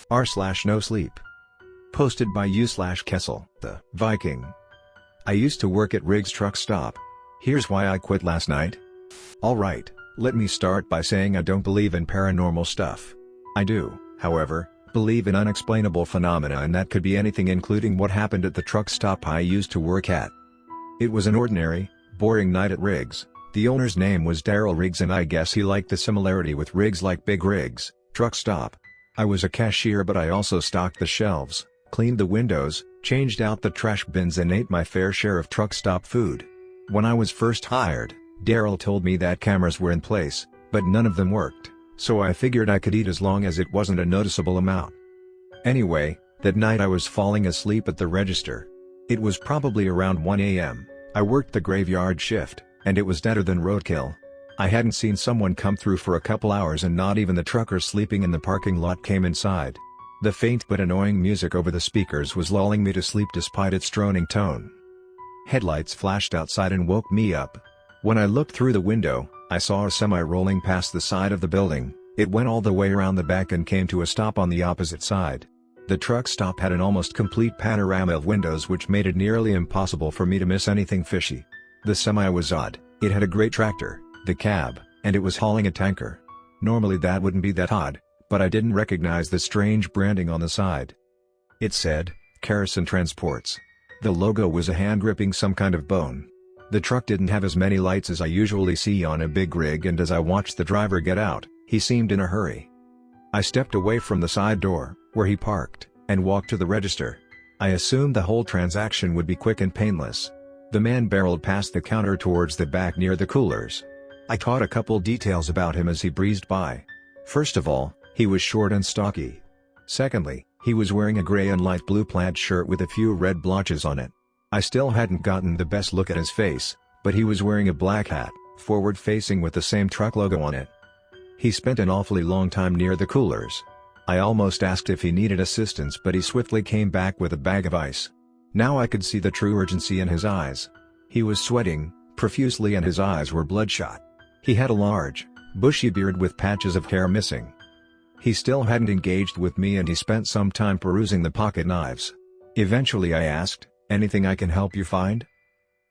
r/NoSleep. Posted by u/Kessal_the_Viking. I used to work at Rigg's truck stop. Here's why I quit last night. Alright, let me start by saying I don't believe in paranormal stuff. I do, however, believe in unexplainable phenomena, and that could be anything, including what happened at the truck stop I used to work at. It was an ordinary, boring night at Rigg's. The owner's name was Riggs, and I guess he liked the similarity with Riggs, like Big Riggs truck stop. I was a cashier, but I also stocked the shelves, cleaned the windows, changed out the trash bins, and ate my fair share of truck stop food. When I was first hired, Daryl told me that cameras were in place, but none of them worked, so I figured I could eat as long as it wasn't a noticeable amount. Anyway, that night I was falling asleep at the register. It was probably around 1 a.m. I worked the graveyard shift, and it was deader than roadkill. I hadn't seen someone come through for a couple hours, and not even the truckers sleeping in the parking lot came inside. The faint but annoying music over the speakers was lulling me to sleep despite its droning tone. Headlights flashed outside and woke me up. When I looked through the window, I saw a semi rolling past the side of the building. It went all the way around the back and came to a stop on the opposite side. The truck stop had an almost complete panorama of windows, which made it nearly impossible for me to miss anything fishy. The semi was odd. It had a great tractor, the cab, and it was hauling a tanker. Normally that wouldn't be that odd, but I didn't recognize the strange branding on the side. It said, Kerosene Transports. The logo was a hand gripping some kind of bone. The truck didn't have as many lights as I usually see on a big rig, and as I watched the driver get out, he seemed in a hurry. I stepped away from the side door, where he parked, and walked to the register. I assumed the whole transaction would be quick and painless. The man barreled past the counter towards the back near the coolers. I caught a couple details about him as he breezed by. First of all, he was short and stocky. Secondly, he was wearing a gray and light blue plaid shirt with a few red blotches on it. I still hadn't gotten the best look at his face, but he was wearing a black hat, forward-facing, with the same truck logo on it. He spent an awfully long time near the coolers. I almost asked if he needed assistance, but he swiftly came back with a bag of ice. Now I could see the true urgency in his eyes. He was sweating profusely, and his eyes were bloodshot. He had a large, bushy beard with patches of hair missing. He still hadn't engaged with me, and he spent some time perusing the pocket knives. Eventually I asked, "Anything I can help you find?"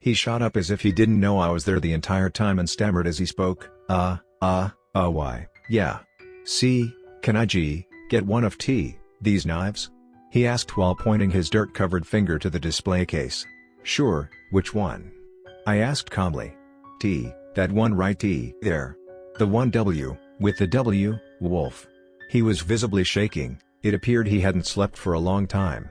He shot up as if he didn't know I was there the entire time and stammered as he spoke, why, yeah. C, can I get one of these knives?" he asked while pointing his dirt-covered finger to the display case. "Sure, which one?" I asked calmly. That one right there. The one W, with the W, wolf." He was visibly shaking. It appeared he hadn't slept for a long time.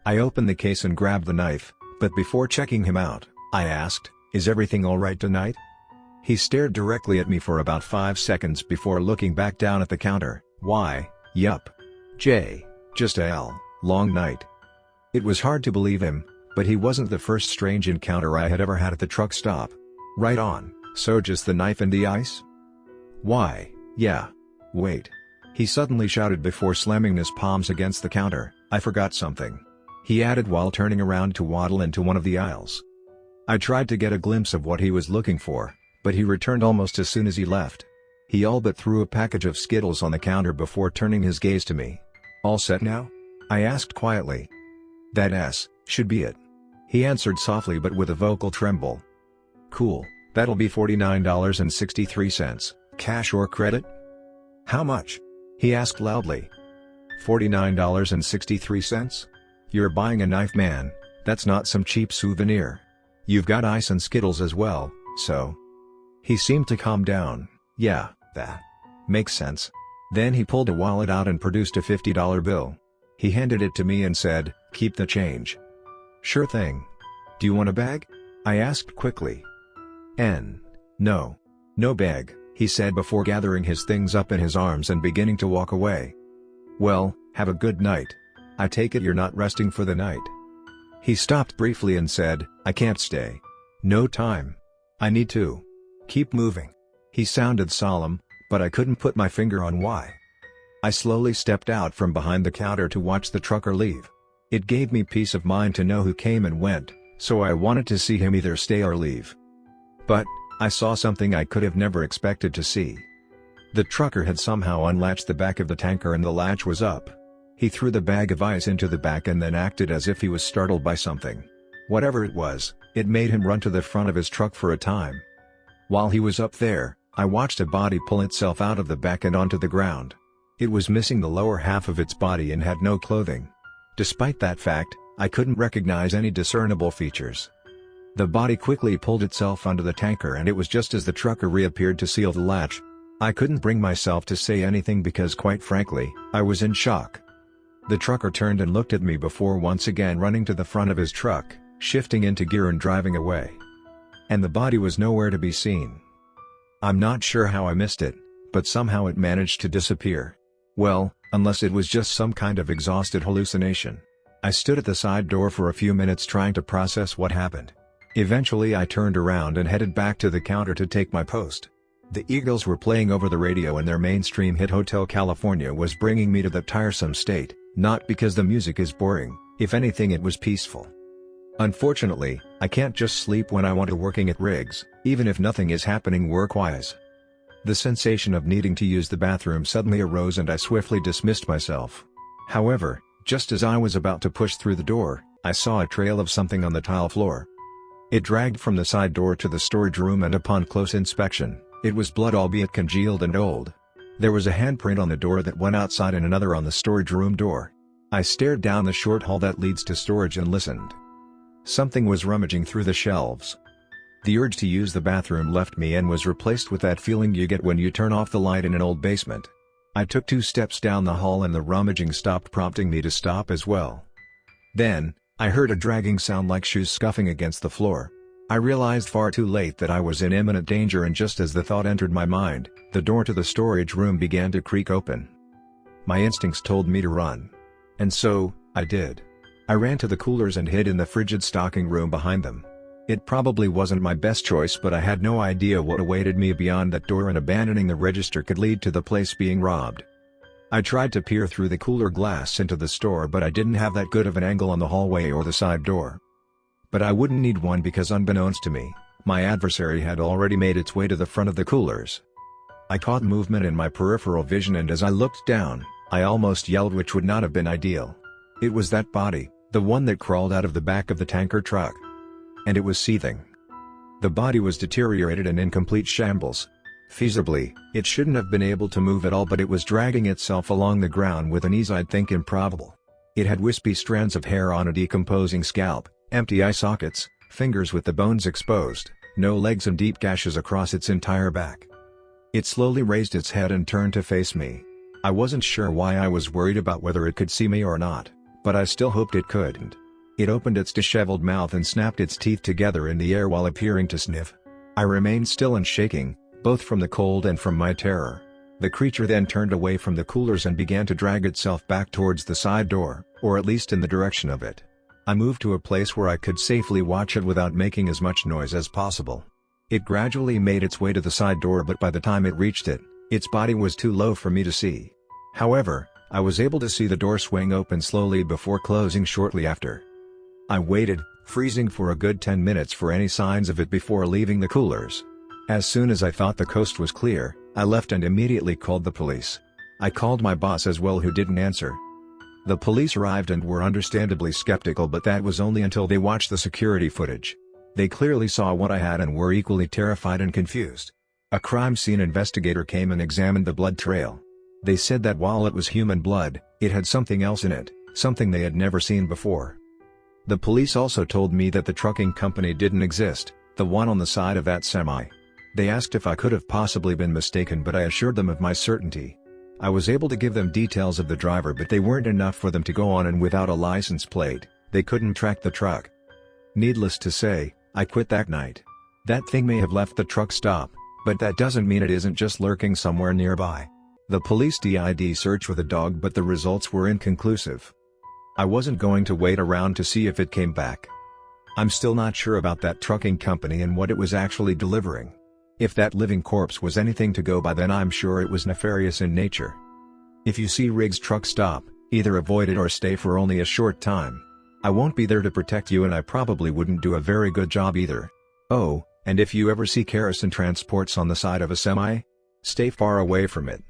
I opened the case and grabbed the knife, but before checking him out, I asked, "Is everything alright tonight?" He stared directly at me for about 5 seconds before looking back down at the counter. "Why, yup. Just a long night." It was hard to believe him, but he wasn't the first strange encounter I had ever had at the truck stop. "Right on, so just the knife and the ice?" "Why, yeah. Wait." He suddenly shouted before slamming his palms against the counter, "I forgot something," he added while turning around to waddle into one of the aisles. I tried to get a glimpse of what he was looking for, but he returned almost as soon as he left. He all but threw a package of Skittles on the counter before turning his gaze to me. "All set now?" I asked quietly. "That should be it," he answered softly but with a vocal tremble. "Cool, that'll be $49.63, cash or credit?" "How much?" he asked loudly. $49.63? You're buying a knife, man, that's not some cheap souvenir. You've got ice and Skittles as well, so. He seemed to calm down. "Yeah, that makes sense." Then he pulled a wallet out and produced a $50 bill. He handed it to me and said, "Keep the change." "Sure thing. Do you want a bag?" I asked quickly. No bag," he said before gathering his things up in his arms and beginning to walk away. "Well, have a good night. I take it you're not resting for the night." He stopped briefly and said, "I can't stay. No time. I need to keep moving." He sounded solemn, but I couldn't put my finger on why. I slowly stepped out from behind the counter to watch the trucker leave. It gave me peace of mind to know who came and went, so I wanted to see him either stay or leave. But I saw something I could have never expected to see. The trucker had somehow unlatched the back of the tanker and the latch was up. He threw the bag of ice into the back and then acted as if he was startled by something. Whatever it was, it made him run to the front of his truck for a time. While he was up there, I watched a body pull itself out of the back and onto the ground. It was missing the lower half of its body and had no clothing. Despite that fact, I couldn't recognize any discernible features. The body quickly pulled itself onto the tanker and it was just as the trucker reappeared to seal the latch. I couldn't bring myself to say anything because quite frankly, I was in shock. The trucker turned and looked at me before once again running to the front of his truck, shifting into gear and driving away. And the body was nowhere to be seen. I'm not sure how I missed it, but somehow it managed to disappear. Well, unless it was just some kind of exhausted hallucination. I stood at the side door for a few minutes trying to process what happened. Eventually I turned around and headed back to the counter to take my post. The Eagles were playing over the radio and their mainstream hit Hotel California was bringing me to that tiresome state, not because the music is boring, if anything it was peaceful. Unfortunately, I can't just sleep when I want to working at Rigg's, even if nothing is happening work-wise. The sensation of needing to use the bathroom suddenly arose and I swiftly dismissed myself. However, just as I was about to push through the door, I saw a trail of something on the tile floor. It dragged from the side door to the storage room and upon close inspection, it was blood, albeit congealed and old. There was a handprint on the door that went outside and another on the storage room door. I stared down the short hall that leads to storage and listened. Something was rummaging through the shelves. The urge to use the bathroom left me and was replaced with that feeling you get when you turn off the light in an old basement. I took 2 steps down the hall and the rummaging stopped, prompting me to stop as well. Then, I heard a dragging sound like shoes scuffing against the floor. I realized far too late that I was in imminent danger, and just as the thought entered my mind, the door to the storage room began to creak open. My instincts told me to run. And so, I did. I ran to the coolers and hid in the frigid stocking room behind them. It probably wasn't my best choice, but I had no idea what awaited me beyond that door, and abandoning the register could lead to the place being robbed. I tried to peer through the cooler glass into the store, but I didn't have that good of an angle on the hallway or the side door. But I wouldn't need one because unbeknownst to me, my adversary had already made its way to the front of the coolers. I caught movement in my peripheral vision, and as I looked down, I almost yelled, which would not have been ideal. It was that body, the one that crawled out of the back of the tanker truck. And it was seething. The body was deteriorated and in complete shambles. Feasibly, it shouldn't have been able to move at all, but it was dragging itself along the ground with an ease I'd think improbable. It had wispy strands of hair on a decomposing scalp, empty eye sockets, fingers with the bones exposed, no legs, and deep gashes across its entire back. It slowly raised its head and turned to face me. I wasn't sure why I was worried about whether it could see me or not, but I still hoped it couldn't. It opened its disheveled mouth and snapped its teeth together in the air while appearing to sniff. I remained still and shaking, both from the cold and from my terror. The creature then turned away from the coolers and began to drag itself back towards the side door, or at least in the direction of it. I moved to a place where I could safely watch it without making as much noise as possible. It gradually made its way to the side door, but by the time it reached it, its body was too low for me to see. However, I was able to see the door swing open slowly before closing shortly after. I waited, freezing for a good 10 minutes for any signs of it before leaving the coolers. As soon as I thought the coast was clear, I left and immediately called the police. I called my boss as well, who didn't answer. The police arrived and were understandably skeptical, but that was only until they watched the security footage. They clearly saw what I had and were equally terrified and confused. A crime scene investigator came and examined the blood trail. They said that while it was human blood, it had something else in it, something they had never seen before. The police also told me that the trucking company didn't exist, the one on the side of that semi. They asked if I could have possibly been mistaken, but I assured them of my certainty. I was able to give them details of the driver, but they weren't enough for them to go on, and without a license plate, they couldn't track the truck. Needless to say, I quit that night. That thing may have left the truck stop, but that doesn't mean it isn't just lurking somewhere nearby. The police did search with a dog, but the results were inconclusive. I wasn't going to wait around to see if it came back. I'm still not sure about that trucking company and what it was actually delivering. If that living corpse was anything to go by, then I'm sure it was nefarious in nature. If you see Rigg's truck stop, either avoid it or stay for only a short time. I won't be there to protect you, and I probably wouldn't do a very good job either. Oh, and if you ever see kerosene transports on the side of a semi, Stay far away from it.